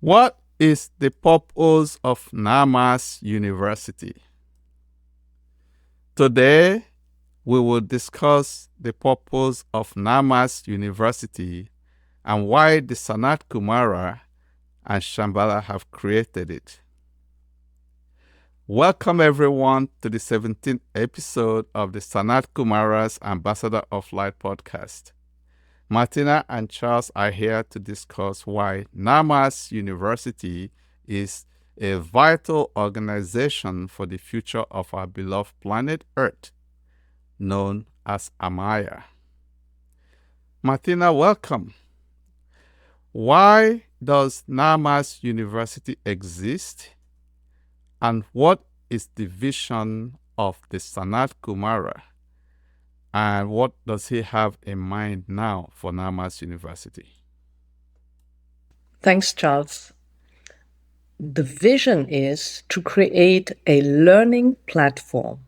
What is the purpose of Namas Youniversity? Today, we will discuss the purpose of Namas Youniversity and why the SANAT Kumara and Shambhala have created it. Welcome everyone to the 17th episode of the SANAT Kumara's Ambassador of Light podcast. Martina and Charles are here to discuss why Namas Youniversity is a vital organization for the future of our beloved planet Earth, known as Amaya. Martina, welcome. Why does Namas Youniversity exist, and what is the vision of the SANAT Kumara? And what does he have in mind now for Namas Youniversity? Thanks, Charles. The vision is to create a learning platform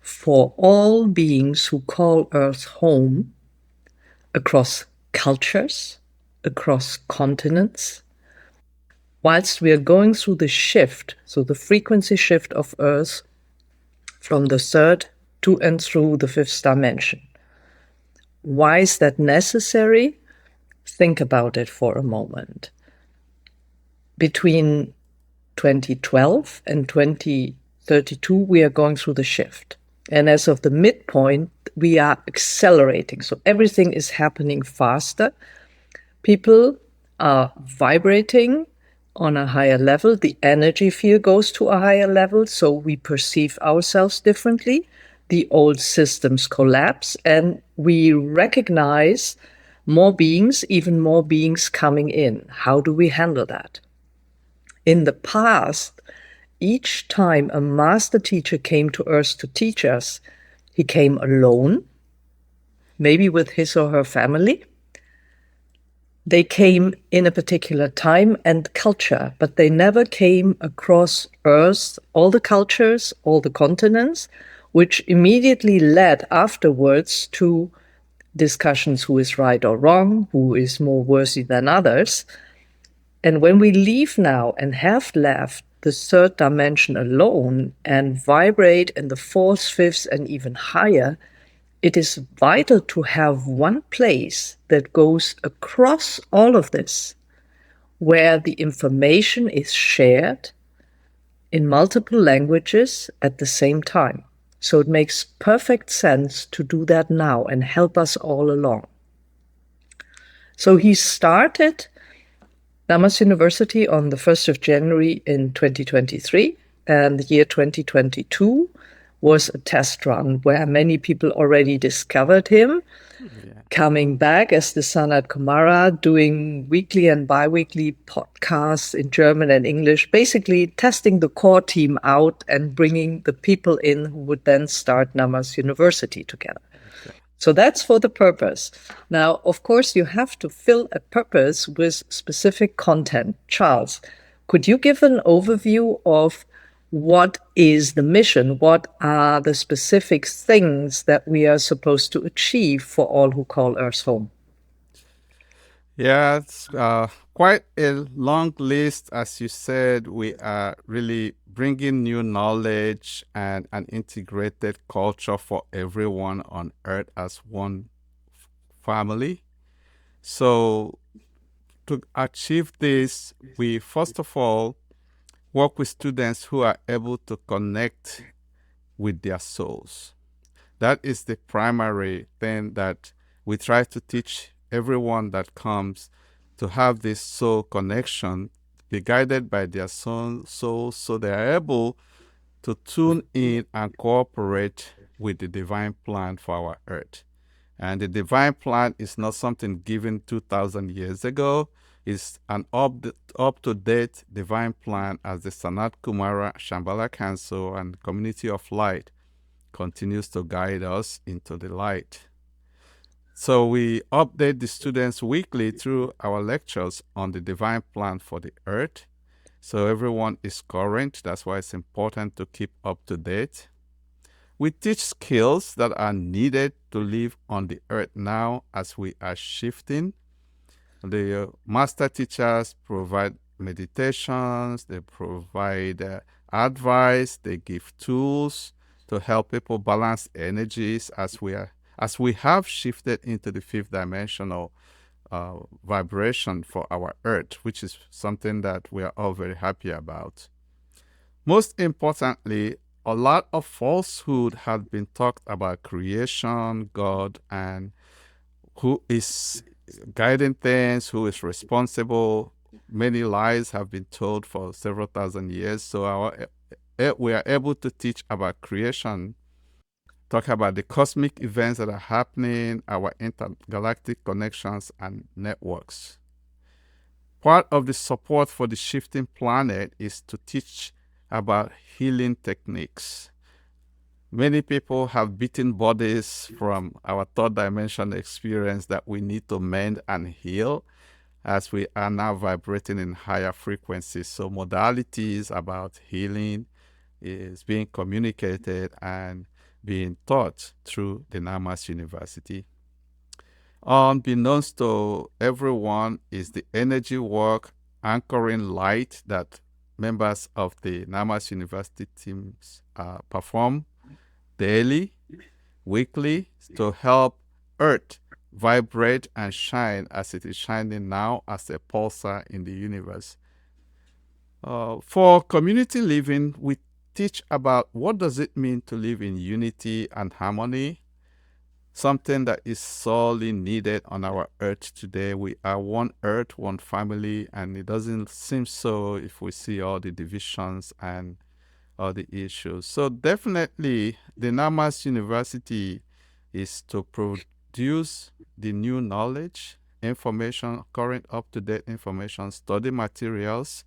for all beings who call Earth home across cultures, across continents. Whilst we are going through the shift, so the frequency shift of Earth from the third to and through the fifth dimension. Why is that necessary? Think about it for a moment. Between 2012 and 2032, we are going through the shift. And as of the midpoint, we are accelerating. So everything is happening faster. People are vibrating on a higher level. The energy field goes to a higher level, so we perceive ourselves differently. The old systems collapse, and we recognize more beings, even more beings coming in. How do we handle that? In the past, each time a master teacher came to Earth to teach us, he came alone, maybe with his or her family. They came in a particular time and culture, but they never came across Earth, all the cultures, all the continents, which immediately led afterwards to discussions who is right or wrong, who is more worthy than others. And when we leave now and have left the third dimension alone and vibrate in the fourth, fifth, and even higher, it is vital to have one place that goes across all of this, where the information is shared in multiple languages at the same time. So it makes perfect sense to do that now and help us all along. So he started Namas Youniversity on the 1st of January in 2023, and the year 2022 was a test run where many people already discovered him, coming back as the SANAT Kumara, doing weekly and bi-weekly podcasts in German and English, basically testing the core team out and bringing the people in who would then start Namas Youniversity together. So that's for the purpose. Now, of course, you have to fill a purpose with specific content. Charles, could you give an overview of what is the mission? What are the specific things that we are supposed to achieve for all who call Earth home? Yeah, it's quite a long list. As you said, we are really bringing new knowledge and an integrated culture for everyone on Earth as one family. So to achieve this, we first of all work with students who are able to connect with their souls. That is the primary thing that we try to teach everyone that comes, to have this soul connection, be guided by their souls, so they are able to tune in and cooperate with the divine plan for our Earth. And the divine plan is not something given 2,000 years ago. It's an up-to-date divine plan as the SANAT Kumara, Shambhala Council, and Community of Light continues to guide us into the light. So we update the students weekly through our lectures on the divine plan for the Earth. So everyone is current. That's why it's important to keep up to date. We teach skills that are needed to live on the Earth now as we are shifting. The master teachers provide meditations, they provide advice, they give tools to help people balance energies as we have shifted into the fifth dimensional vibration for our earth, which is something that we are all very happy about. Most importantly, a lot of falsehood had been talked about creation, God, and who is guiding things, who is responsible. Many lies have been told for several thousand years. So we are able to teach about creation, talk about the cosmic events that are happening, our intergalactic connections and networks. Part of the support for the shifting planet is to teach about healing techniques. Many people have beaten bodies from our third dimension experience that we need to mend and heal as we are now vibrating in higher frequencies. So modalities about healing is being communicated and being taught through the Namas Youniversity. Unbeknownst to everyone is the energy work anchoring light that members of the Namas Youniversity teams perform daily, weekly, to help Earth vibrate and shine as it is shining now as a pulsar in the universe. For community living, we teach about what does it mean to live in unity and harmony, something that is sorely needed on our earth today. We are one earth, one family, and it doesn't seem so if we see all the divisions and all the issues. So definitely the Namas Youniversity is to produce the new knowledge, information, current up-to-date information, study materials,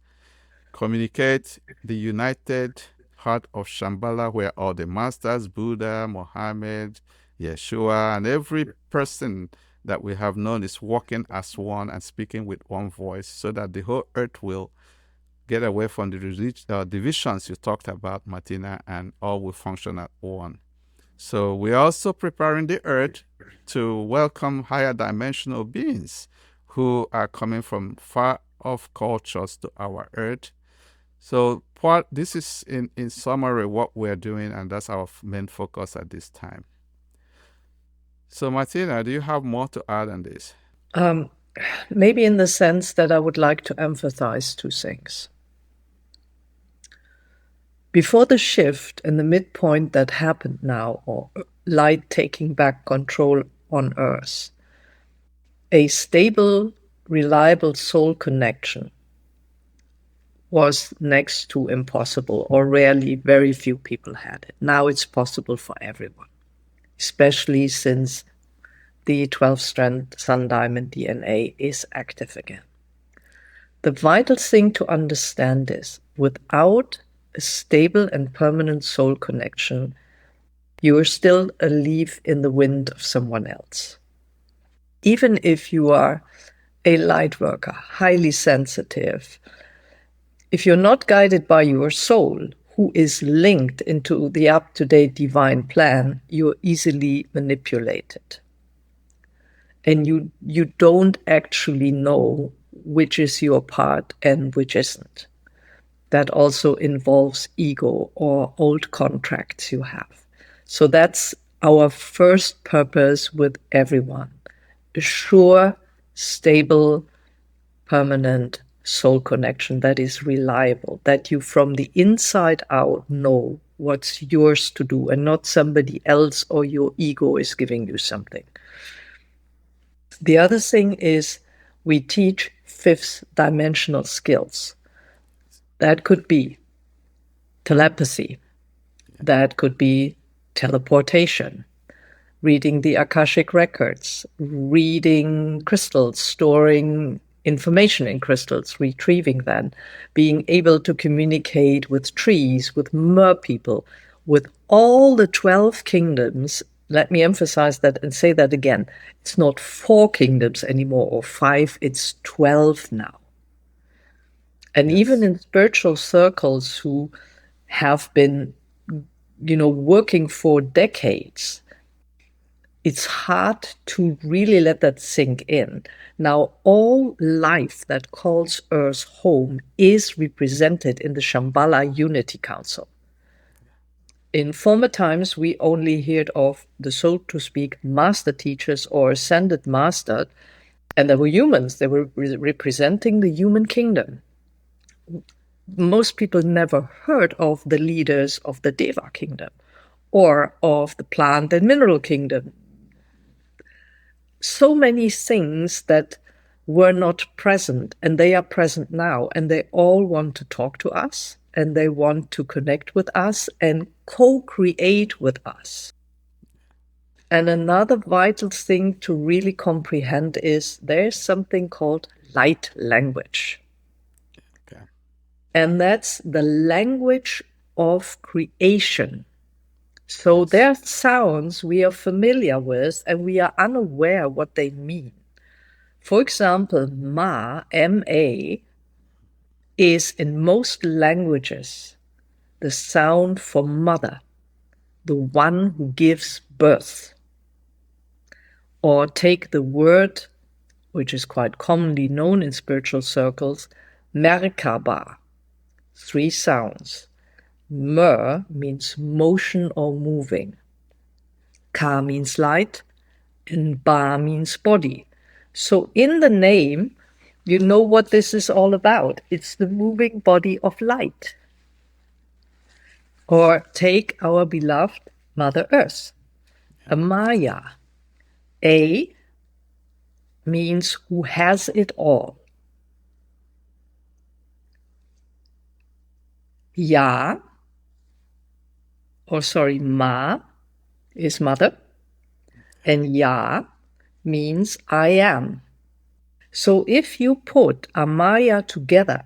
communicate the united heart of Shambhala, where all the masters, Buddha, Mohammed, Yeshua, and every person that we have known is working as one and speaking with one voice so that the whole earth will get away from the divisions you talked about, Martina, and all will function as one. So we're also preparing the earth to welcome higher dimensional beings who are coming from far off cultures to our earth. So this is in summary what we're doing, and that's our main focus at this time. So Martina, do you have more to add on this? Maybe in the sense that I would like to emphasize two things. Before the shift and the midpoint that happened now, or light taking back control on Earth, a stable, reliable soul connection was next to impossible, or rarely, very few people had it. Now it's possible for everyone, especially since the 12-strand sun diamond DNA is active again. The vital thing to understand is, without a stable and permanent soul connection, you are still a leaf in the wind of someone else. Even if you are a light worker, highly sensitive, if you're not guided by your soul, who is linked into the up-to-date divine plan, you're easily manipulated. And you don't actually know which is your part and which isn't. That also involves ego or old contracts you have. So that's our first purpose with everyone. A sure, stable, permanent soul connection that is reliable, that you from the inside out know what's yours to do and not somebody else or your ego is giving you something. The other thing is we teach fifth dimensional skills. That could be telepathy. That could be teleportation, reading the Akashic records, reading crystals, storing information in crystals, retrieving them, being able to communicate with trees, with mer people, with all the 12 kingdoms. Let me emphasize that and say that again. It's not 4 kingdoms anymore or 5, it's 12 now. And Yes. even in spiritual circles who have been, working for decades, it's hard to really let that sink in. Now, all life that calls Earth home is represented in the Shambhala Unity Council. In former times, we only heard of the, so to speak, master teachers or ascended master, and they were humans. They were representing the human kingdom. Most people never heard of the leaders of the Deva kingdom or of the plant and mineral kingdom. So many things that were not present, and they are present now, and they all want to talk to us, and they want to connect with us and co-create with us. And another vital thing to really comprehend is there's something called light language. Okay. And that's the language of creation. So Yes. there are sounds we are familiar with and we are unaware what they mean. For example, Ma, M-A, is in most languages the sound for mother, the one who gives birth. Or take the word, which is quite commonly known in spiritual circles, Merkaba, 3 sounds. Mer means motion or moving. Ka means light, and Ba means body. So in the name, you know what this is all about. It's the moving body of light. Or take our beloved Mother Earth, a Maya. A means who has it all. Ya, Ma is mother, and Ya means I am. So if you put Amaya together,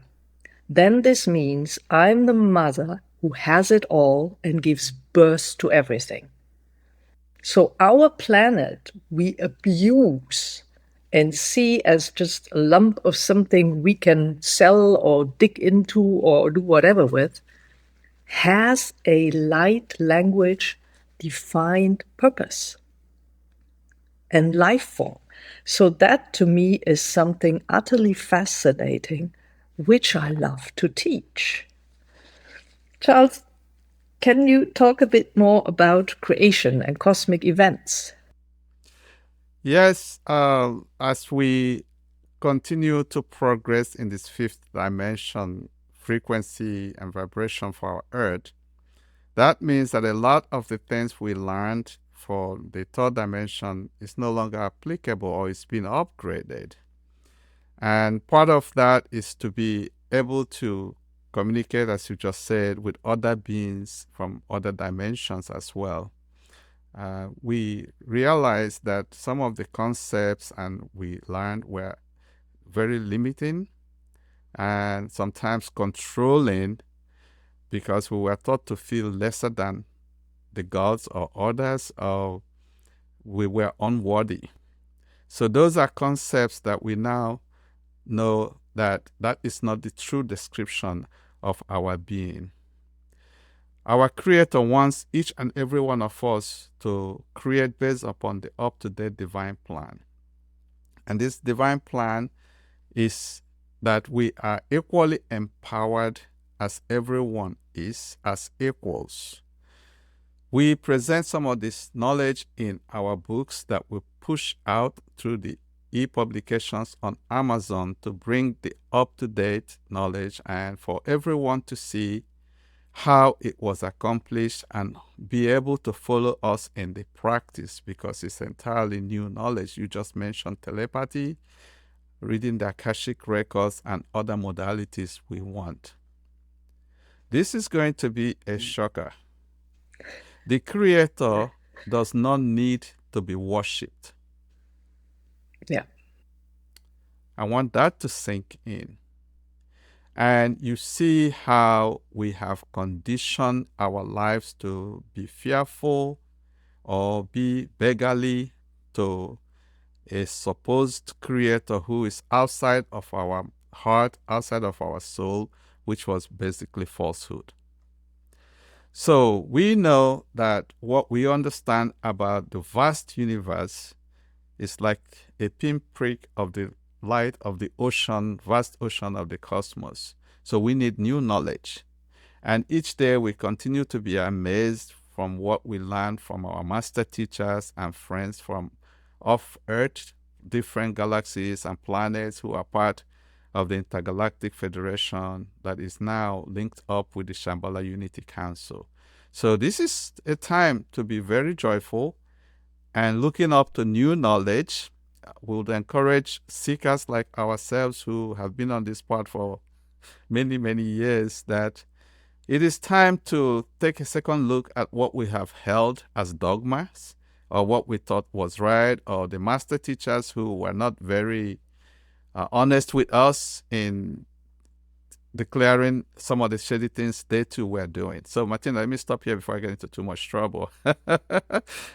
then this means I'm the mother who has it all and gives birth to everything. So our planet we abuse and see as just a lump of something we can sell or dig into or do whatever with, has a light language defined purpose and life form. So that to me is something utterly fascinating, which I love to teach. Charles, can you talk a bit more about creation and cosmic events? Yes, as we continue to progress in this 5th dimension, frequency and vibration for our Earth, that means that a lot of the things we learned for the 3rd dimension is no longer applicable or it's been upgraded. And part of that is to be able to communicate, as you just said, with other beings from other dimensions as well. We realized that some of the concepts and we learned were very limiting and sometimes controlling because we were taught to feel lesser than the gods or others, or we were unworthy. So those are concepts that we now know that that is not the true description of our being. Our Creator wants each and every one of us to create based upon the up-to-date divine plan. And this divine plan is that we are equally empowered as everyone is, as equals. We present some of this knowledge in our books that we push out through the e-publications on Amazon to bring the up-to-date knowledge and for everyone to see how it was accomplished and be able to follow us in the practice, because it's entirely new knowledge. You just mentioned telepathy, reading the Akashic records, and other modalities we want. This is going to be a shocker. The Creator does not need to be worshipped. Yeah. I want that to sink in. And you see how we have conditioned our lives to be fearful or be beggarly to a supposed creator who is outside of our heart, outside of our soul, which was basically falsehood. So we know that what we understand about the vast universe is like a pinprick of the light of the ocean, vast ocean of the cosmos. So we need new knowledge. And each day we continue to be amazed from what we learn from our master teachers and friends from off Earth, different galaxies and planets who are part of the Intergalactic Federation that is now linked up with the Shambhala Unity Council. So this is a time to be very joyful and looking up to new knowledge. We would encourage seekers like ourselves who have been on this path for many, many years that it is time to take a second look at what we have held as dogmas or what we thought was right, or the master teachers who were not very honest with us in declaring some of the shady things they too were doing. So, Martina, let me stop here before I get into too much trouble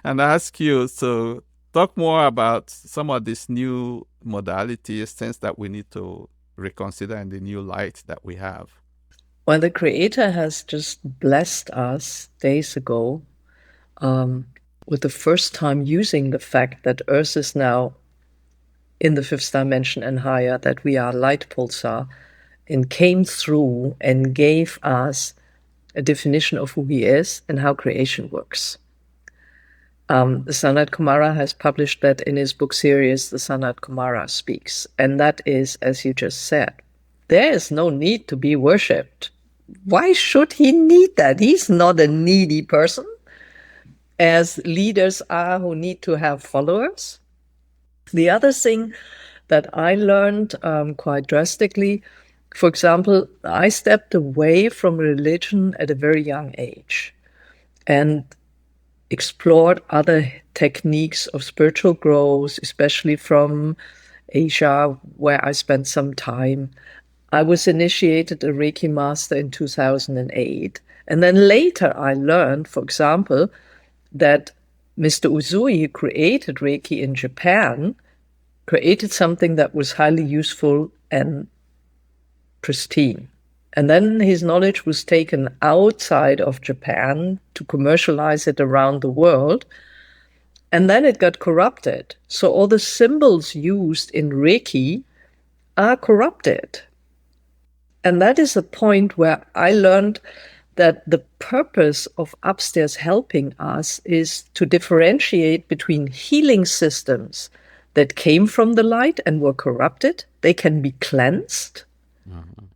and ask you to talk more about some of these new modalities, things that we need to reconsider in the new light that we have. Well, the Creator has just blessed us days ago with the first time using the fact that Earth is now in the fifth dimension and higher, that we are light pulsar, and came through and gave us a definition of who he is and how creation works. Sanat Kumara has published that in his book series, The Sanat Kumara Speaks. And that is, as you just said, there is no need to be worshipped. Why should he need that? He's not a needy person, as leaders are who need to have followers. The other thing that I learned quite drastically, for example, I stepped away from religion at a very young age and explored other techniques of spiritual growth, especially from Asia, where I spent some time. I was initiated a Reiki master in 2008. And then later I learned, for example, that Mr. Uzui, who created Reiki in Japan, created something that was highly useful and pristine. And then his knowledge was taken outside of Japan to commercialize it around the world. And then it got corrupted. So all the symbols used in Reiki are corrupted. And that is a point where I learned that the purpose of upstairs helping us is to differentiate between healing systems that came from the light and were corrupted. They can be cleansed.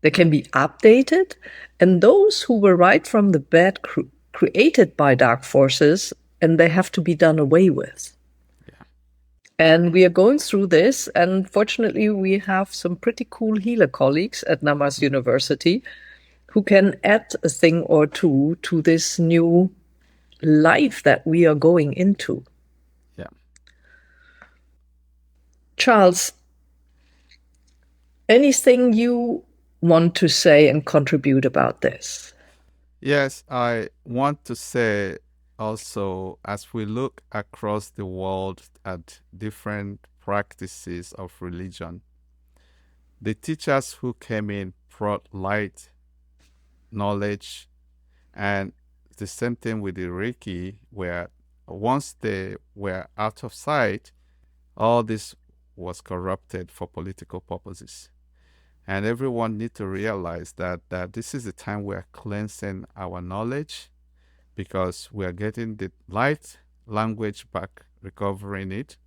They can be updated. And those who were right from the bed created by dark forces, and they have to be done away with. Yeah. And we are going through this. And fortunately, we have some pretty cool healer colleagues at Namas Youniversity who can add a thing or two to this new life that we are going into. Yeah. Charles, anything you want to say and contribute about this? Yes, I want to say also, as we look across the world at different practices of religion, the teachers who came in brought light, knowledge, and the same thing with the Reiki, where once they were out of sight, all this was corrupted for political purposes. And everyone need to realize that this is the time we're cleansing our knowledge, because we're getting the light language back, recovering it.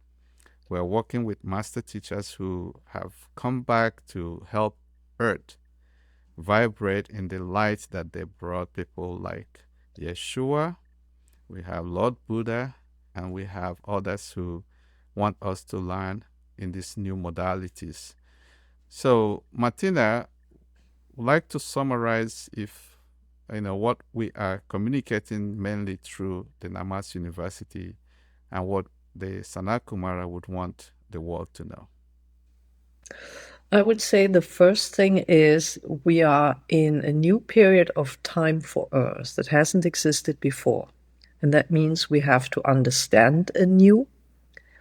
We're working with master teachers who have come back to help Earth vibrate in the light that they brought, people like Yeshua. We have Lord Buddha, and we have others who want us to learn in these new modalities. So, Martina, would like to summarize if what we are communicating mainly through the Namas Youniversity and what the SANAT Kumara would want the world to know. I would say the first thing is we are in a new period of time for Earth that hasn't existed before. And that means we have to understand anew,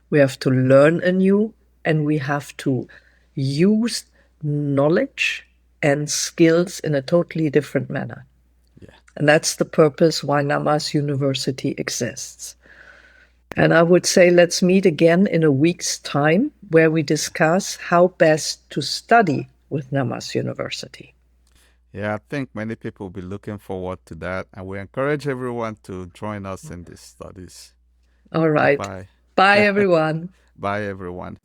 we have to learn anew, and we have to use knowledge and skills in a totally different manner. Yeah. And that's the purpose why Namas University exists. And I would say let's meet again in a week's time where we discuss how best to study with Namas University. Yeah, I think many people will be looking forward to that, and we encourage everyone to join us in these studies. All right. Bye. Bye, everyone. Bye, everyone.